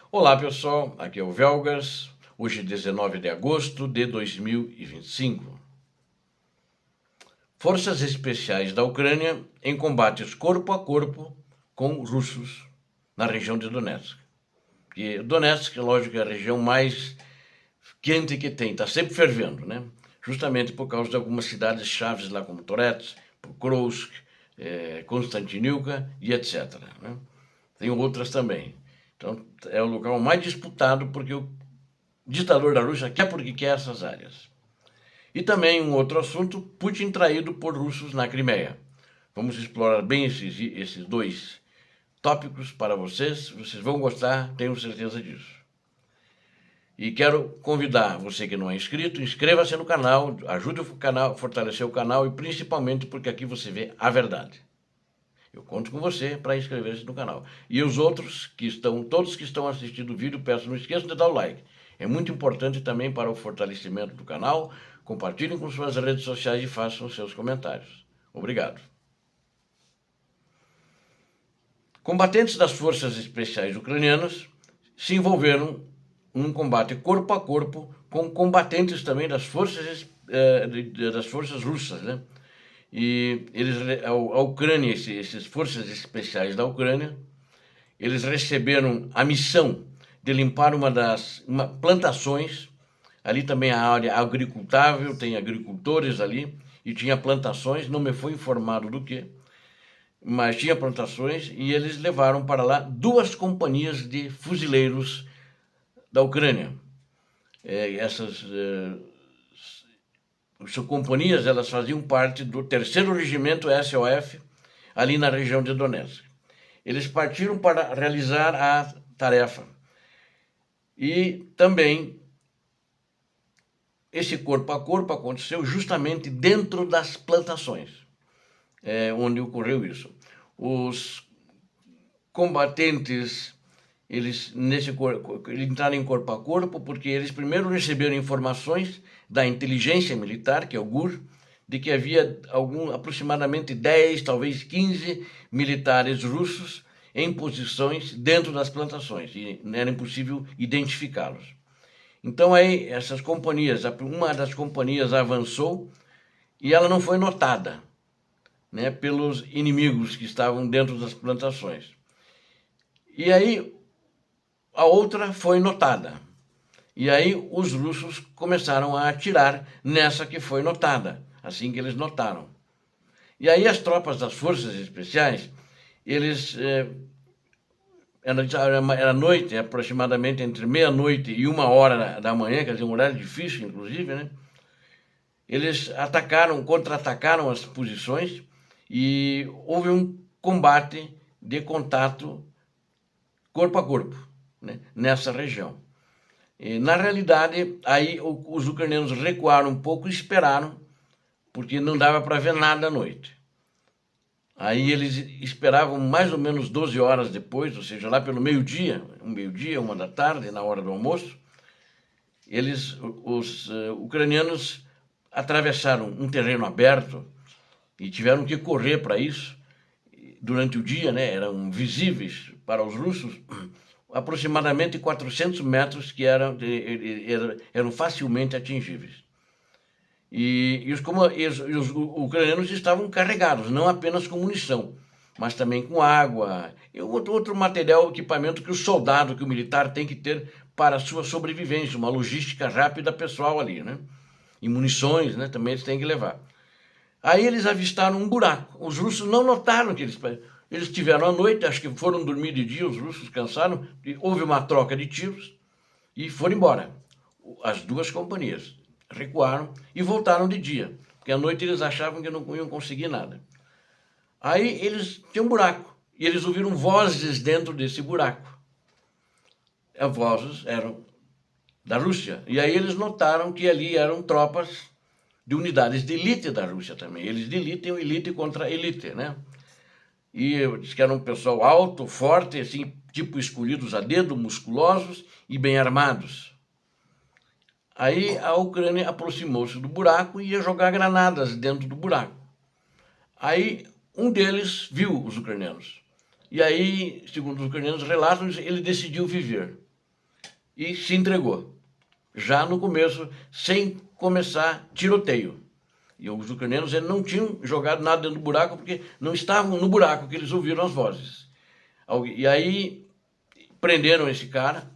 Olá pessoal, aqui é o Velgas, hoje 19 de agosto de 2025. Forças especiais da Ucrânia em combates corpo a corpo com russos na região de Donetsk. E Donetsk, lógico, é a região mais quente que tem, está sempre fervendo, né? Justamente por causa de algumas cidades chaves lá como Torets, Pokrovsk, Konstantinivka e etc. Né? Tem outras também. Então é o local mais disputado porque o ditador da Rússia quer porque quer essas áreas. E também um outro assunto, Putin traído por russos na Crimeia. Vamos explorar bem esses dois tópicos para vocês vão gostar, tenho certeza disso. E quero convidar você que não é inscrito, inscreva-se no canal, ajude o canal a fortalecer o canal e principalmente porque aqui você vê a verdade. Eu conto com você para inscrever-se no canal. E os outros todos que estão assistindo o vídeo, peço, não esqueçam de dar o like. É muito importante também para o fortalecimento do canal. Compartilhem com suas redes sociais e façam seus comentários. Obrigado. Combatentes das forças especiais ucranianas se envolveram num combate corpo a corpo com combatentes também das forças russas, né? E a Ucrânia, essas forças especiais da Ucrânia, eles receberam a missão de limpar plantações. Ali também a área agricultável, tem agricultores ali, e tinha plantações, não me foi informado do que, mas tinha plantações, e eles levaram para lá 2 companhias de fuzileiros da Ucrânia. Essas companhias, elas faziam parte do 3º Regimento SOF, ali na região de Donetsk. Eles partiram para realizar a tarefa. E também esse corpo a corpo aconteceu justamente dentro das plantações, onde ocorreu isso. Os combatentes, eles entraram em corpo a corpo porque eles primeiro receberam informações da inteligência militar, que é o GUR, de que havia aproximadamente 10, talvez 15 militares russos em posições dentro das plantações, e era impossível identificá-los. Então aí essas companhias, uma das companhias avançou e ela não foi notada, né, pelos inimigos que estavam dentro das plantações. E aí a outra foi notada. E aí os russos começaram a atirar nessa que foi notada, assim que eles notaram. E aí as tropas das forças especiais, era noite, aproximadamente entre meia-noite e 1h da manhã, quer dizer, um horário difícil, inclusive, né? Eles contra-atacaram as posições e houve um combate de contato corpo a corpo, né, nessa região. E, na realidade, aí os ucranianos recuaram um pouco e esperaram, porque não dava para ver nada à noite. Aí eles esperavam mais ou menos 12 horas depois, ou seja, lá pelo meio-dia, 1h da tarde, na hora do almoço, os ucranianos atravessaram um terreno aberto e tiveram que correr para isso. Durante o dia, né, eram visíveis para os russos aproximadamente 400 metros que eram facilmente atingíveis. E os ucranianos estavam carregados, não apenas com munição, mas também com água e outro material, equipamento que que o militar tem que ter para a sua sobrevivência, uma logística rápida pessoal ali, né? E munições, né, também eles têm que levar. Aí eles avistaram um buraco. Os russos não notaram que eles tiveram à noite, acho que foram dormir de dia, os russos cansaram, houve uma troca de tiros e foram embora. As 2 companhias recuaram e voltaram de dia, porque à noite eles achavam que não iam conseguir nada. Aí eles tinham um buraco e eles ouviram vozes dentro desse buraco. As vozes eram da Rússia. E aí eles notaram que ali eram tropas de unidades de elite da Rússia também. Eles delitam elite contra elite, né? E diz que era um pessoal alto, forte, assim, tipo escolhidos a dedo, musculosos e bem armados. Aí a Ucrânia aproximou-se do buraco e ia jogar granadas dentro do buraco. Aí um deles viu os ucranianos. E aí, segundo os ucranianos relatam, ele decidiu viver. e se entregou. Já no começo, sem começar tiroteio. E os ucranianos não tinham jogado nada dentro do buraco porque não estavam no buraco que eles ouviram as vozes. E aí prenderam esse cara,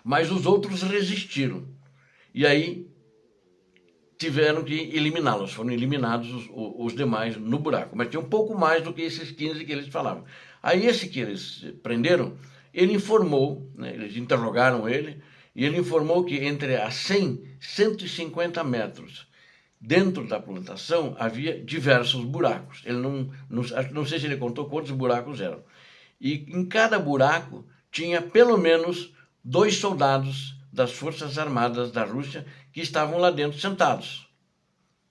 mas os outros resistiram. E aí tiveram que eliminá-los. Foram eliminados os demais no buraco. Mas tinha um pouco mais do que esses 15 que eles falavam. Aí esse que eles prenderam, ele informou, né, eles interrogaram ele, e ele informou que entre a 100 e 150 metros dentro da plantação havia diversos buracos. Ele não sei se ele contou quantos buracos eram. E em cada buraco tinha pelo menos 2 soldados das Forças Armadas da Rússia que estavam lá dentro sentados.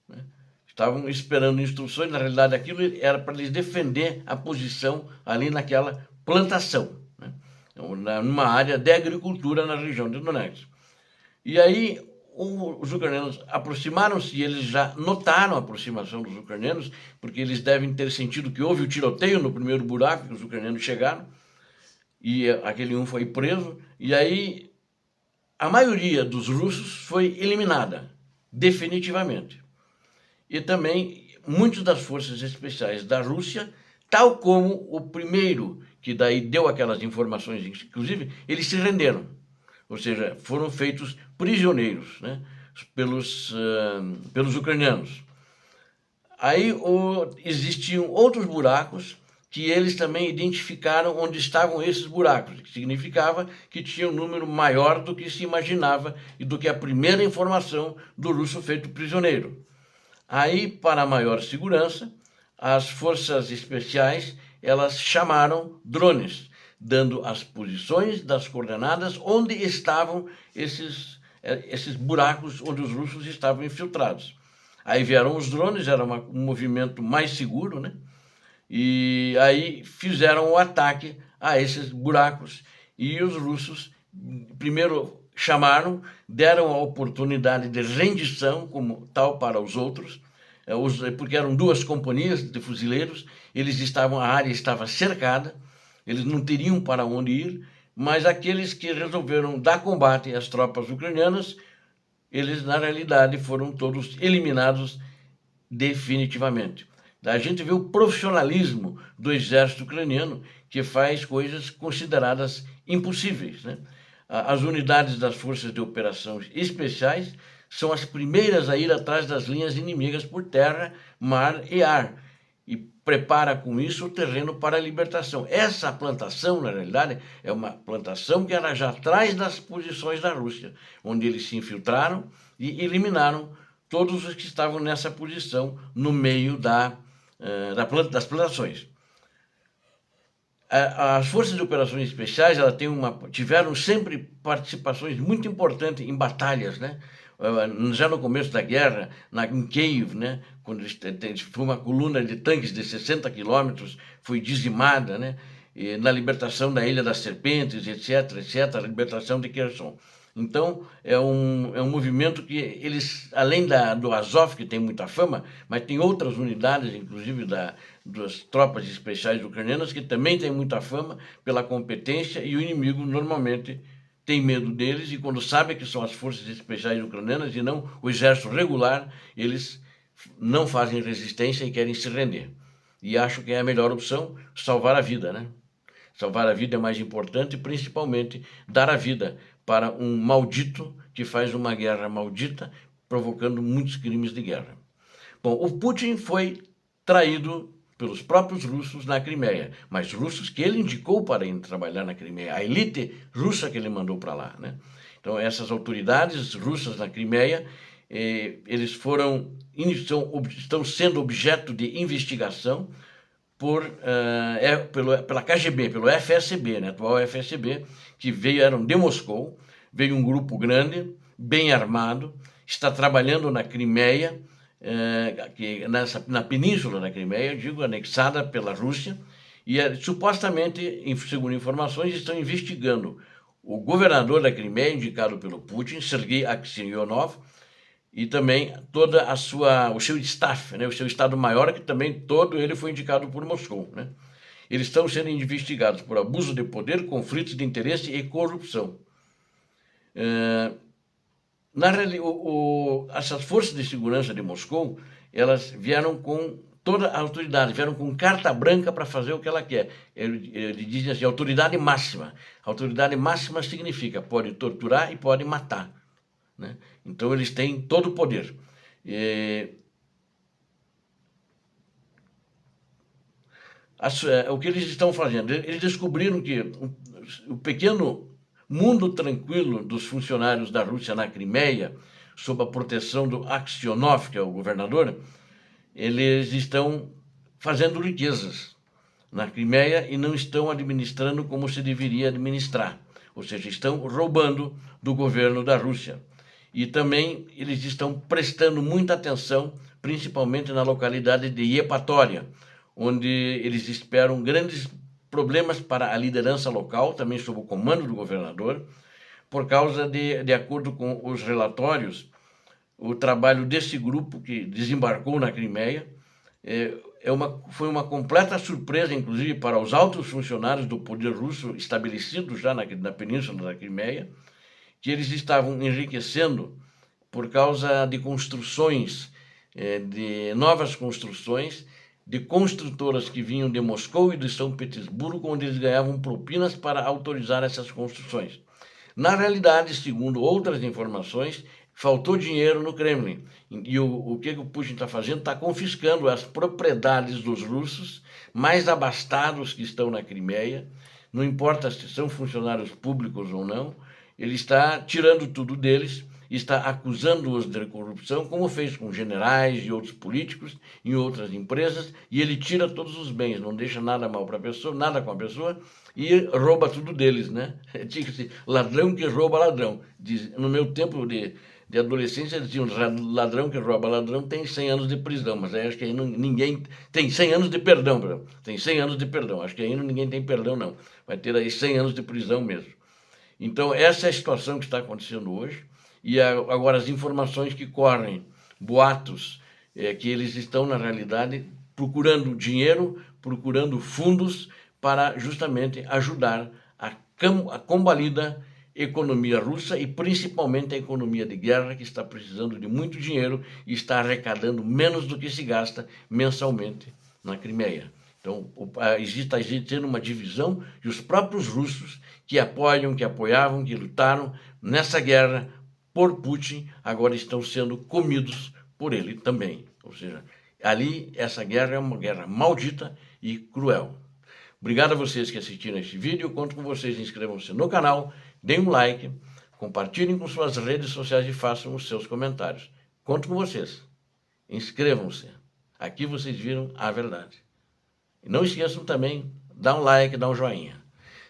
Né? Estavam esperando instruções. Na realidade, aquilo era para eles defender a posição ali naquela plantação, né? Numa área de agricultura na região de Donetsk. E aí os ucranianos aproximaram-se e eles já notaram a aproximação dos ucranianos, porque eles devem ter sentido que houve o tiroteio no primeiro buraco que os ucranianos chegaram, e aquele um foi preso, e aí a maioria dos russos foi eliminada, definitivamente. E também muitos das forças especiais da Rússia, tal como o primeiro que daí deu aquelas informações, inclusive, eles se renderam. Ou seja, foram feitos prisioneiros, né, pelos ucranianos. Aí existiam outros buracos que eles também identificaram onde estavam esses buracos, que significava que tinha um número maior do que se imaginava e do que a primeira informação do russo feito prisioneiro. Aí, para maior segurança, as forças especiais, elas chamaram drones, dando as posições das coordenadas onde estavam esses buracos onde os russos estavam infiltrados. Aí vieram os drones, era um movimento mais seguro, né? E aí fizeram o ataque a esses buracos. E os russos primeiro chamaram, deram a oportunidade de rendição como tal para os outros, porque eram 2 companhias de fuzileiros, a área estava cercada, eles não teriam para onde ir, mas aqueles que resolveram dar combate às tropas ucranianas, eles na realidade foram todos eliminados definitivamente. A gente vê o profissionalismo do exército ucraniano, que faz coisas consideradas impossíveis, né? As unidades das forças de operações especiais são as primeiras a ir atrás das linhas inimigas por terra, mar e ar, e prepara com isso o terreno para a libertação. Essa plantação, na realidade, é uma plantação que era já atrás das posições da Rússia, onde eles se infiltraram e eliminaram todos os que estavam nessa posição no meio das plantações. As forças de operações especiais tiveram sempre participações muito importantes em batalhas, né? Já no começo da guerra, em Kiev, né? Quando foi uma coluna de tanques de 60 quilômetros, foi dizimada, né? E na libertação da Ilha das Serpentes, etc., a libertação de Kherson. Então, é um movimento que eles, além do Azov, que tem muita fama, mas tem outras unidades, inclusive das tropas especiais ucranianas, que também têm muita fama pela competência, e o inimigo normalmente tem medo deles, e quando sabe que são as forças especiais ucranianas e não o exército regular, eles não fazem resistência e querem se render. E acho que é a melhor opção salvar a vida, né? Salvar a vida é mais importante, principalmente dar a vida para um maldito que faz uma guerra maldita, provocando muitos crimes de guerra. Bom, o Putin foi traído pelos próprios russos na Crimeia, mas russos que ele indicou para ir trabalhar na Crimeia, a elite russa que ele mandou para lá, né? Então, essas autoridades russas na Crimeia, eles estão sendo objeto de investigação pela KGB, pelo FSB, né, atual FSB, que eram de Moscou, veio um grupo grande, bem armado, está trabalhando na Crimeia, na península da Crimeia, anexada pela Rússia, e supostamente, segundo informações, estão investigando o governador da Crimeia, indicado pelo Putin, Sergei Aksyonov, e também o seu staff, né, o seu Estado-Maior, que também todo ele foi indicado por Moscou, né? Eles estão sendo investigados por abuso de poder, conflitos de interesse e corrupção. Essas forças de segurança de Moscou, elas vieram com toda a autoridade, vieram com carta branca para fazer o que ela quer. Ele diz assim, autoridade máxima. Autoridade máxima significa pode torturar e pode matar, né? Então eles têm todo o poder. O que eles estão fazendo? Eles descobriram que o pequeno mundo tranquilo dos funcionários da Rússia na Crimeia, sob a proteção do Aksionov, que é o governador, eles estão fazendo riquezas na Crimeia e não estão administrando como se deveria administrar. Ou seja, estão roubando do governo da Rússia. E também eles estão prestando muita atenção, principalmente na localidade de Yepatória, onde eles esperam grandes problemas para a liderança local, também sob o comando do governador, por causa de acordo com os relatórios, o trabalho desse grupo que desembarcou na Crimeia foi uma completa surpresa, inclusive, para os altos funcionários do poder russo estabelecidos já na Península da Crimeia, que eles estavam enriquecendo por causa de construções, de novas construções, de construtoras que vinham de Moscou e de São Petersburgo, onde eles ganhavam propinas para autorizar essas construções. Na realidade, segundo outras informações, faltou dinheiro no Kremlin. E o que o Putin está fazendo? Está confiscando as propriedades dos russos mais abastados que estão na Crimeia, não importa se são funcionários públicos ou não, ele está tirando tudo deles, está acusando-os de corrupção, como fez com generais e outros políticos em outras empresas, e ele tira todos os bens, não deixa nada mal para a pessoa, nada com a pessoa, e rouba tudo deles, né? Diz-se, ladrão que rouba ladrão. No meu tempo de adolescência, diziam, ladrão que rouba ladrão tem 100 anos de prisão, mas aí acho que aí ninguém tem 100 anos de perdão, tem 100 anos de perdão, acho que aí ninguém tem perdão não, vai ter aí 100 anos de prisão mesmo. Então essa é a situação que está acontecendo hoje, e agora as informações que correm, boatos, que eles estão na realidade procurando dinheiro, procurando fundos para justamente ajudar a combalida economia russa e principalmente a economia de guerra, que está precisando de muito dinheiro e está arrecadando menos do que se gasta mensalmente na Crimeia. Então, está existindo uma divisão e os próprios russos que apoiam, que apoiavam, que lutaram nessa guerra por Putin, agora estão sendo comidos por ele também. Ou seja, ali essa guerra é uma guerra maldita e cruel. Obrigado a vocês que assistiram este vídeo, conto com vocês, inscrevam-se no canal, deem um like, compartilhem com suas redes sociais e façam os seus comentários. Conto com vocês, inscrevam-se, aqui vocês viram a verdade. E não esqueçam também, dá um like, dá um joinha.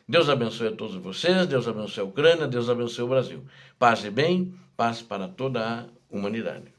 Deus abençoe a todos vocês, Deus abençoe a Ucrânia, Deus abençoe o Brasil. Paz e bem, paz para toda a humanidade.